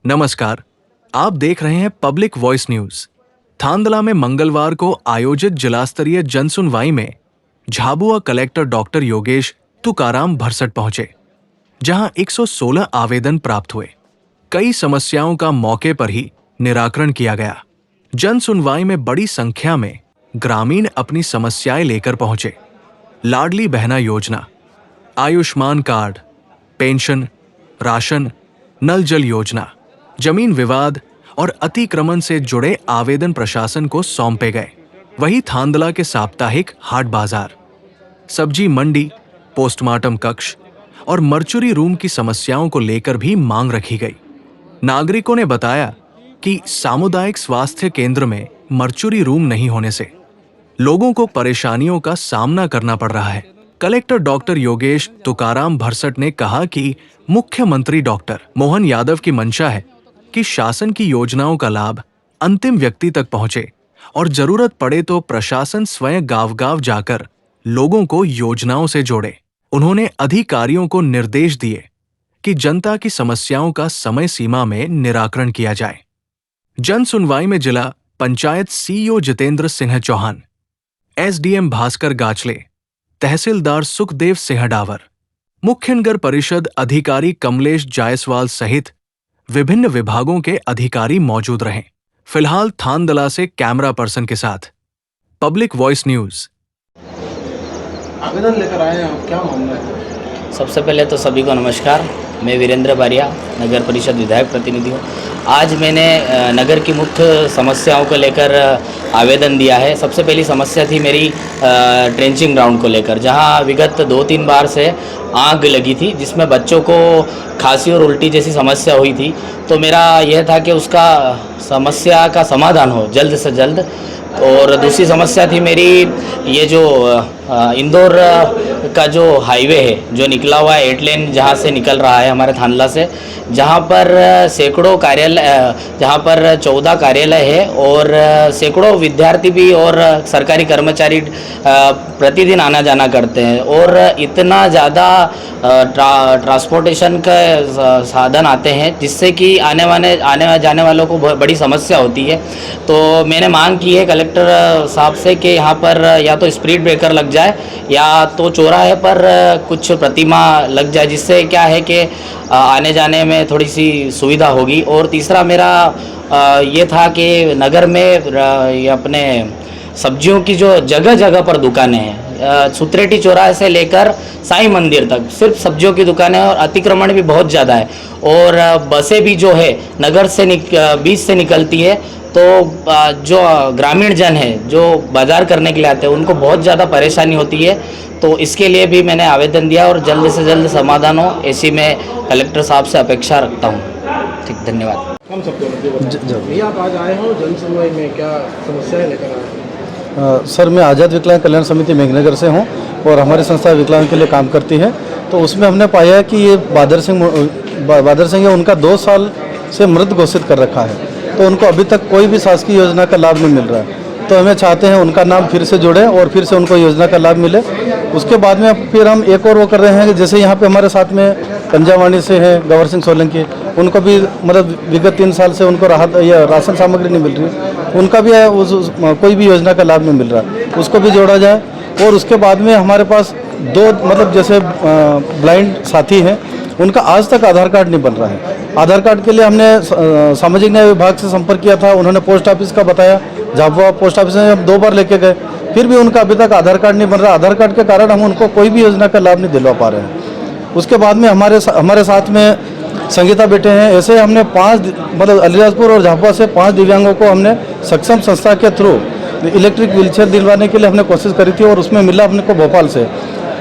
नमस्कार, आप देख रहे हैं पब्लिक वॉइस न्यूज। थांदला में मंगलवार को आयोजित जिलास्तरीय जनसुनवाई में झाबुआ कलेक्टर डॉक्टर योगेश तुकाराम भरसट पहुंचे, जहां 116 आवेदन प्राप्त हुए। कई समस्याओं का मौके पर ही निराकरण किया गया। जनसुनवाई में बड़ी संख्या में ग्रामीण अपनी समस्याएं लेकर पहुंचे। लाडली बहना योजना, आयुष्मान कार्ड, पेंशन, राशन, नल जल योजना, जमीन विवाद और अतिक्रमण से जुड़े आवेदन प्रशासन को सौंपे गए। वहीं थांदला के साप्ताहिक हाट बाजार, सब्जी मंडी, पोस्टमार्टम कक्ष और मर्चुरी रूम की समस्याओं को लेकर भी मांग रखी गई। नागरिकों ने बताया कि सामुदायिक स्वास्थ्य केंद्र में मर्चुरी रूम नहीं होने से लोगों को परेशानियों का सामना करना पड़ रहा है। कलेक्टर डॉक्टर योगेश तुकाराम भरसट ने कहा कि मुख्यमंत्री डॉक्टर मोहन यादव की मंशा है कि शासन की योजनाओं का लाभ अंतिम व्यक्ति तक पहुंचे और जरूरत पड़े तो प्रशासन स्वयं गांव-गांव जाकर लोगों को योजनाओं से जोड़े। उन्होंने अधिकारियों को निर्देश दिए कि जनता की समस्याओं का समय सीमा में निराकरण किया जाए। जन सुनवाई में जिला पंचायत सीईओ जितेंद्र सिंह चौहान, एसडीएम भास्कर गाचले, तहसीलदार सुखदेव सिंह डावर, मुख्य नगर परिषद अधिकारी कमलेश जायसवाल सहित विभिन्न विभागों के अधिकारी मौजूद रहे। फिलहाल थांदला से कैमरा पर्सन के साथ पब्लिक वॉइस न्यूज। आवेदन लेकर आए हैं आप, क्या मामला है? सबसे पहले तो सभी को नमस्कार। मैं वीरेंद्र बारिया, नगर परिषद विधायक प्रतिनिधि हूँ। आज मैंने नगर की मुख्य समस्याओं को लेकर आवेदन दिया है। सबसे पहली समस्या थी मेरी ट्रेंचिंग ग्राउंड को लेकर, जहाँ विगत 2-3 बार से आग लगी थी, जिसमें बच्चों को खांसी और उल्टी जैसी समस्या हुई थी। तो मेरा यह था कि उसका समस्या का समाधान हो जल्द से जल्द। और दूसरी समस्या थी मेरी, ये जो इंदौर का जो हाईवे है, जो निकला हुआ है 8 लेन, जहाँ से निकल रहा है हमारे थांदला से, जहाँ पर सैकड़ों कार्यालय, जहाँ पर 14 कार्यालय है और सैकड़ों विद्यार्थी भी और सरकारी कर्मचारी प्रतिदिन आना जाना करते हैं। और इतना ज़्यादा ट्रांसपोर्टेशन के साधन आते हैं, जिससे कि आने जाने वालों को बड़ी समस्या होती है। तो मैंने मांग की है कलेक्टर साहब से कि यहाँ पर या तो स्पीड ब्रेकर लग जाए या तो चौराहे पर कुछ प्रतिमा लग जाए, जिससे क्या है कि आने जाने में थोड़ी सी सुविधा होगी। और तीसरा मेरा ये था कि नगर में ये अपने सब्जियों की जो जगह जगह पर दुकानें हैं, सुत्रेटी चौराहे से लेकर साईं मंदिर तक सिर्फ सब्जियों की दुकानें, और अतिक्रमण भी बहुत ज़्यादा है। और बसें भी जो है नगर से बीच से निकलती है, तो जो ग्रामीण जन है जो बाजार करने के लिए आते हैं, उनको बहुत ज़्यादा परेशानी होती है। तो इसके लिए भी मैंने आवेदन दिया और जल्द से जल्द समाधान हो, ऐसी मैं कलेक्टर साहब से अपेक्षा रखता हूँ। ठीक, धन्यवाद। हम सबको भैया, आप आज आए हो जन सुनवाई में, क्या समस्याएं लेकर आए हैं? सर, मैं आज़ाद विकलांग कल्याण समिति मेघनगर से हूँ और हमारी संस्था विकलांग के लिए काम करती है। तो उसमें हमने पाया कि ये बादर सिंह है, उनका 2 साल से मृत घोषित कर रखा है, तो उनको अभी तक कोई भी शासकीय योजना का लाभ नहीं मिल रहा है। तो हमें चाहते हैं उनका नाम फिर से जोड़ें और फिर से उनको योजना का लाभ मिले। उसके बाद में फिर हम एक और वो कर रहे हैं कि जैसे यहाँ पे हमारे साथ में पंजावाणी से हैं गवर सिंह सोलंकी, उनको भी मतलब विगत 3 साल से उनको राहत या राशन सामग्री नहीं मिल रही, उनका भी कोई भी योजना का लाभ नहीं मिल रहा, उसको भी जोड़ा जाए। और उसके बाद में हमारे पास 2 मतलब जैसे ब्लाइंड साथी हैं, उनका आज तक आधार कार्ड नहीं बन रहा है। आधार कार्ड के लिए हमने सामाजिक न्याय विभाग से संपर्क किया था, उन्होंने पोस्ट ऑफिस का बताया, झाबुआ पोस्ट ऑफिस में हम 2 बार लेके गए, फिर भी उनका अभी तक आधार कार्ड नहीं बन रहा। आधार कार्ड के कारण हम उनको कोई भी योजना का लाभ नहीं दिलवा पा रहे हैं। उसके बाद में हमारे साथ में संगीता बेटे हैं। ऐसे हमने 5 मतलब अलीराजपुर और झाबुआ से 5 दिव्यांगों को हमने सक्षम संस्था के थ्रू इलेक्ट्रिक व्हीलचेयर दिलवाने के लिए हमने कोशिश करी थी, और उसमें मिला अपने को भोपाल से।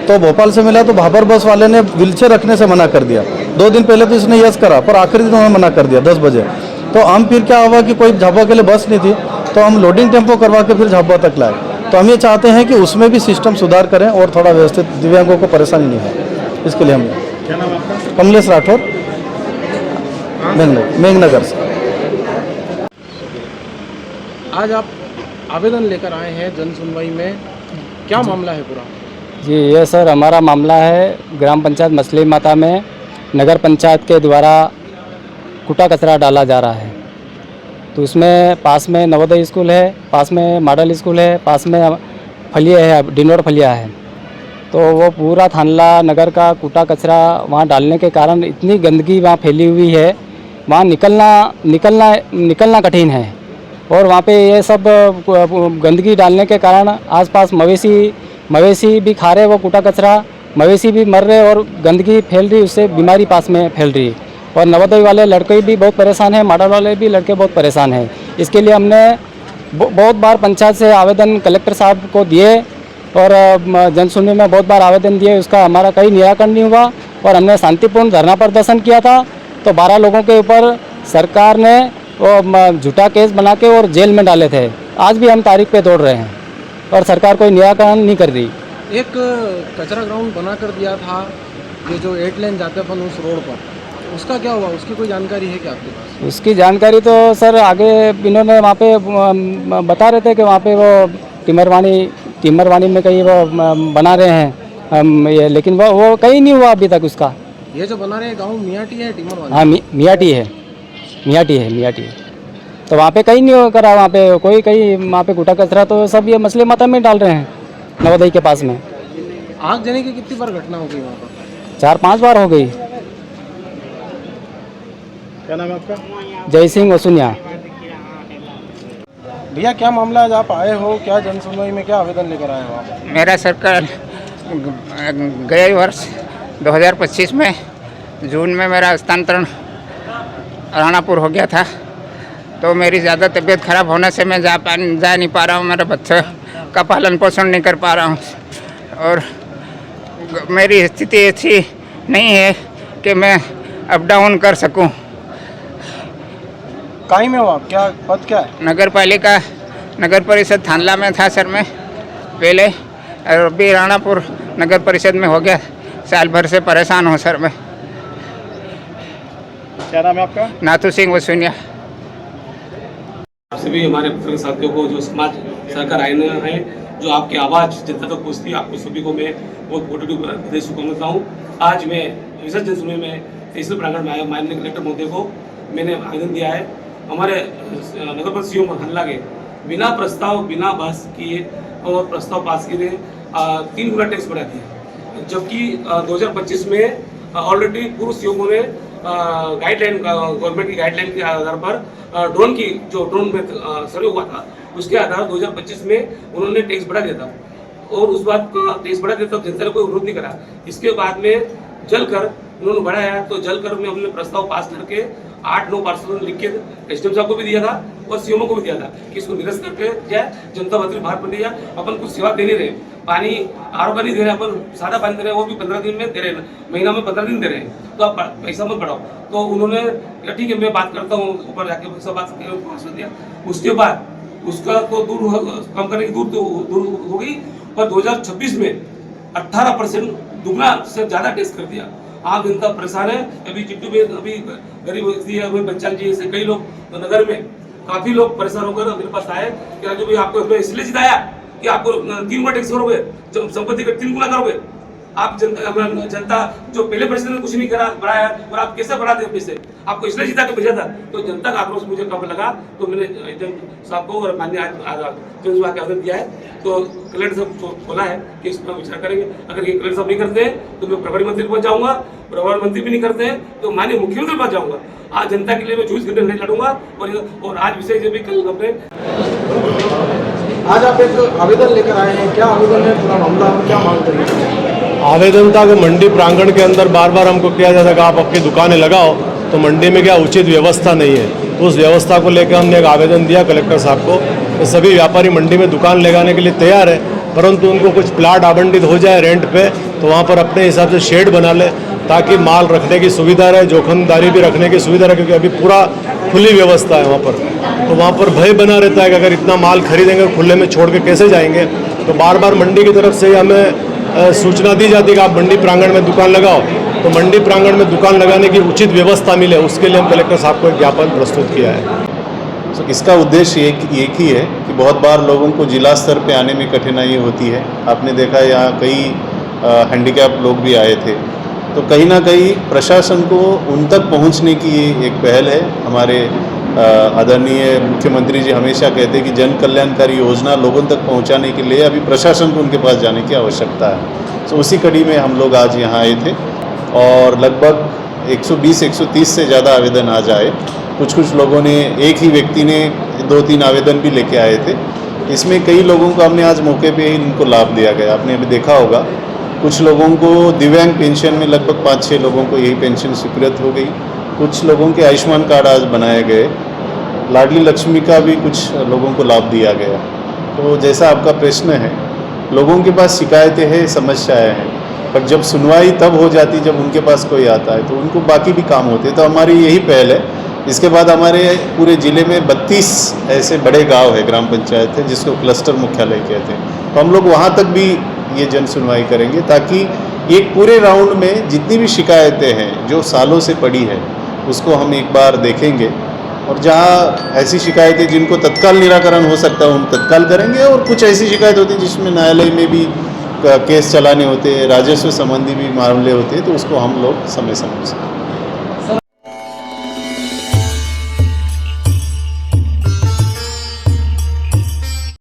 तो भोपाल से मिला तो भाबर बस वाले ने व्हीलचेयर रखने से मना कर दिया। 2 दिन पहले तो इसने यस करा, पर आखिरी दिन उन्होंने मना कर दिया 10 बजे। तो हम फिर क्या हुआ कि कोई झाबुआ के लिए बस नहीं थी, तो हम लोडिंग टेम्पो करवा के फिर झाबुआ तक लाए। तो हम ये चाहते हैं कि उसमें भी सिस्टम सुधार करें और थोड़ा व्यवस्थित, दिव्यांगों को परेशानी नहीं है। इसके लिए हम क्या नाम आपका? कमलेश राठौर, मेघनगर से। आज आप आवेदन लेकर आए हैं जन सुनवाई में, क्या मामला है पूरा? जी ये सर, हमारा मामला है ग्राम पंचायत मछली माता में नगर पंचायत के द्वारा कूटा कचरा डाला जा रहा है। तो इसमें पास में नवोदय स्कूल है, पास में मॉडल स्कूल है, पास में फलिया है, डिनोर फलिया है। तो वो पूरा थानला नगर का कूटा कचरा वहाँ डालने के कारण इतनी गंदगी वहाँ फैली हुई है, वहाँ निकलना कठिन है। और वहाँ पे ये सब गंदगी डालने के कारण आसपास मवेशी भी खा रहे वो कूटा कचरा, मवेशी भी मर रहे और गंदगी फैल रही, उससे बीमारी पास में फैल रही। और नवोदय वाले लड़के भी बहुत परेशान हैं, मॉडल वाले भी लड़के बहुत परेशान हैं। इसके लिए हमने बहुत बार पंचायत से आवेदन कलेक्टर साहब को दिए और जनसुनवाई में बहुत बार आवेदन दिए, उसका हमारा कहीं निराकरण नहीं हुआ। और हमने शांतिपूर्ण धरना प्रदर्शन किया था, तो 12 लोगों के ऊपर सरकार ने वो झूठा केस बना के और जेल में डाले थे। आज भी हम तारीख पे दौड़ रहे हैं और सरकार कोई निराकरण नहीं कर रही। एक कचरा ग्राउंड बना कर दिया था, ये जो 8 लेन जाते अपन उस रोड पर, उसका क्या हुआ? उसकी कोई जानकारी है क्या आपके पास? उसकी जानकारी तो सर आगे इन्होंने वहाँ पे बता रहे थे कि वहाँ पे वो टिमरवानी में कहीं वो बना रहे हैं ये, लेकिन वो कहीं नहीं हुआ अभी तक उसका। ये जो बना रहे हैं गाँव मियाटी है, टिमरवानी? हाँ, मियाटी है। तो वहाँ पे कहीं नहीं करा, वहाँ पे कोई कहीं वहाँ पे कूटा कचरा तो सब ये मसले माता में डाल रहे हैं नवोदय के पास में। आग जलने की कितनी बार घटना हो गई वहाँ पर? 4-5 बार हो गई। क्या नाम है आपका? जय सिंह वसुनिया। भैया क्या मामला आज आप आए हो, क्या जनसुनवाई में क्या आवेदन लेकर आए हो आप? मेरा सरकार गए वर्ष 2025 में जून में मेरा स्थानांतरण राणापुर हो गया था। तो मेरी ज़्यादा तबीयत खराब होने से मैं जा नहीं पा रहा हूँ, मेरे बच्चे का पालन पोषण नहीं कर पा रहा हूँ और मेरी स्थिति ऐसी नहीं है कि मैं अप डाउन कर सकूँ। काई में हो आप? क्या पद क्या है? नगर परिषद थानला में था सर मैं पहले, और अभी राणापुर नगर परिषद में हो गया। साल भर से परेशान हूँ सर मैं। क्या नाम है आपका? नाथू सिंह वसुनिया। आपसे भी हमारे पत्रकार साथियों को जो समाज सरकार आए हैं, जो आपकी आवाज़ जनता तक पहुँचती है, आपको सभी को मैं बहुत बहुत शुभकामनाएं हूँ। आज मैं विशेष जनसुनवाई में तहसील प्रांगण में आया, माननीय कलेक्टर महोदय को मैंने आवेदन दिया है। हमारे नगर परिषद सीओ हल्ला के बिना प्रस्ताव, बिना बहस किए और प्रस्ताव पास किए 3 गुना टैक्स बढ़ा दिया, जबकि 2025 में ऑलरेडी पूर्व सीओ ने गाइडलाइन, गवर्नमेंट की गाइडलाइन के आधार पर ड्रोन में सर्वे हुआ था, उसके आधार 2025 में उन्होंने टैक्स बढ़ा दिया था और उस बात का टैक्स बढ़ा दिया था, जनता ने कोई विरोध नहीं करा। इसके बाद में जलकर उन्होंने बढ़ाया, तो जलकर में हमने प्रस्ताव पास करके 8-9 पार्षदों ने लिख के एसडीएम साहब को भी दिया था और सीएमओ को भी दिया था कि इसको निरस्त करके जाए, जनता भर्ती बाहर पड़ जाए। अपन कुछ सेवा दे नहीं रहे, पानी आर का नहीं दे रहे, अपन सादा पानी दे रहे हैं, वो भी 15 दिन में दे रहे हैं, महीना में 15 दिन दे रहे हैं, तो आप पैसा मत बढ़ाओ। तो उन्होंने ठीक है मैं बात करता हूँ, ऊपर जाके पैसा बात दिया। उसके बाद उसका तो कम करने की दूर हो गई, पर 2026 में 18% दुगना से ज़्यादा टैक्स कर दिया। आम जनता परेशान है। अभी चिट्टू में अभी गरीब व्यक्ति है, बच्चन जी से कई लोग तो नगर में काफी लोग परेशान होकर मेरे पास आए कि राजू भाई आपको इसलिए जिताया कि आपको 3 गुना टैक्स करोगे, जब संपत्ति का 3 गुना करोगे। आप जनता जो पहले परिषद ने कुछ नहीं करा बढ़ाया और आप कैसे बढ़ा दे पैसे, आपको इसलिए जिता के भेजा था। तो जनता का आक्रोश मुझे कब लगा, तो मैंने साहब को और माननीय जनसभा के आवेदन दिया है। तो कलेक्टर साहब को बोला है कि इस पर विचार करेंगे। अगर ये कलेक्टर साहब नहीं करते हैं तो मैं प्रभारी मंत्री के पास जाऊंगा, प्रभारी मंत्री भी नहीं करते हैं तो माननीय मुख्यमंत्री के पास जाऊंगा। आज जनता के लिए मैं 24 घंटे नहीं लड़ूंगा। और आज विषय जो भी कल अपने आज आप एक आवेदन लेकर आए हैं, क्या आवेदन है, पूरा मामला क्या मांग करेंगे? आवेदन था कि मंडी प्रांगण के अंदर बार बार हमको किया जाता है कि आप अपनी दुकानें लगाओ, तो मंडी में क्या उचित व्यवस्था नहीं है। तो उस व्यवस्था को लेकर हमने एक आवेदन दिया कलेक्टर साहब को कि सभी व्यापारी मंडी में दुकान लगाने के लिए तैयार है, परंतु उनको कुछ प्लाट आवंटित हो जाए रेंट पे, तो वहाँ पर अपने हिसाब से शेड बना ले ताकि माल रखने की सुविधा रहे, जोखिमदारी भी रखने की सुविधा रहे, क्योंकि अभी पूरा खुली व्यवस्था है वहाँ पर। तो वहाँ पर भय बना रहता है कि अगर इतना माल खरीदेंगे खुले में छोड़ के कैसे जाएंगे। तो बार बार मंडी की तरफ से हमें सूचना दी जाती है कि आप मंडी प्रांगण में दुकान लगाओ, तो मंडी प्रांगण में दुकान लगाने की उचित व्यवस्था मिले, उसके लिए हम कलेक्टर साहब को एक ज्ञापन प्रस्तुत किया है। तो इसका उद्देश्य एक ही है कि बहुत बार लोगों को जिला स्तर पे आने में कठिनाई होती है। आपने देखा यहाँ कई हैंडीकैप लोग भी आए थे, तो कहीं ना कहीं प्रशासन को उन तक पहुंचने की ये एक पहल है। हमारे आदरणीय मुख्यमंत्री जी हमेशा कहते हैं कि जन कल्याणकारी योजना लोगों तक पहुंचाने के लिए अभी प्रशासन को उनके पास जाने की आवश्यकता है। तो उसी कड़ी में हम लोग आज यहाँ आए थे और लगभग 120-130 से ज़्यादा आवेदन आज आए। कुछ लोगों ने, एक ही व्यक्ति ने 2-3 आवेदन भी लेके आए थे। इसमें कई लोगों को हमने आज मौके पे ही इनको लाभ दिया गया। आपने अभी देखा होगा कुछ लोगों को दिव्यांग पेंशन में लगभग 5-6 लोगों को यही पेंशन स्वीकृत हो गई। कुछ लोगों के आयुष्मान कार्ड आज बनाए गए। लाडली लक्ष्मी का भी कुछ लोगों को लाभ दिया गया। तो जैसा आपका प्रश्न है, लोगों के पास शिकायतें हैं, समस्याएं हैं, पर जब सुनवाई तब हो जाती जब उनके पास कोई आता है, तो उनको बाकी भी काम होते हैं। तो हमारी यही पहल है। इसके बाद हमारे पूरे ज़िले में 32 ऐसे बड़े गांव है, ग्राम पंचायत है, जिसको क्लस्टर मुख्यालय कहते हैं। तो हम लोग वहां तक भी ये जन सुनवाई करेंगे ताकि एक पूरे राउंड में जितनी भी शिकायतें हैं जो सालों से पड़ी है उसको हम एक बार देखेंगे, और जहाँ ऐसी शिकायतें जिनको तत्काल निराकरण हो सकता है उन तत्काल करेंगे, और कुछ ऐसी शिकायत होती है जिसमें न्यायालय में भी केस चलाने होते हैं, राजस्व संबंधी भी मामले होते हैं, तो उसको हम लोग समय समय से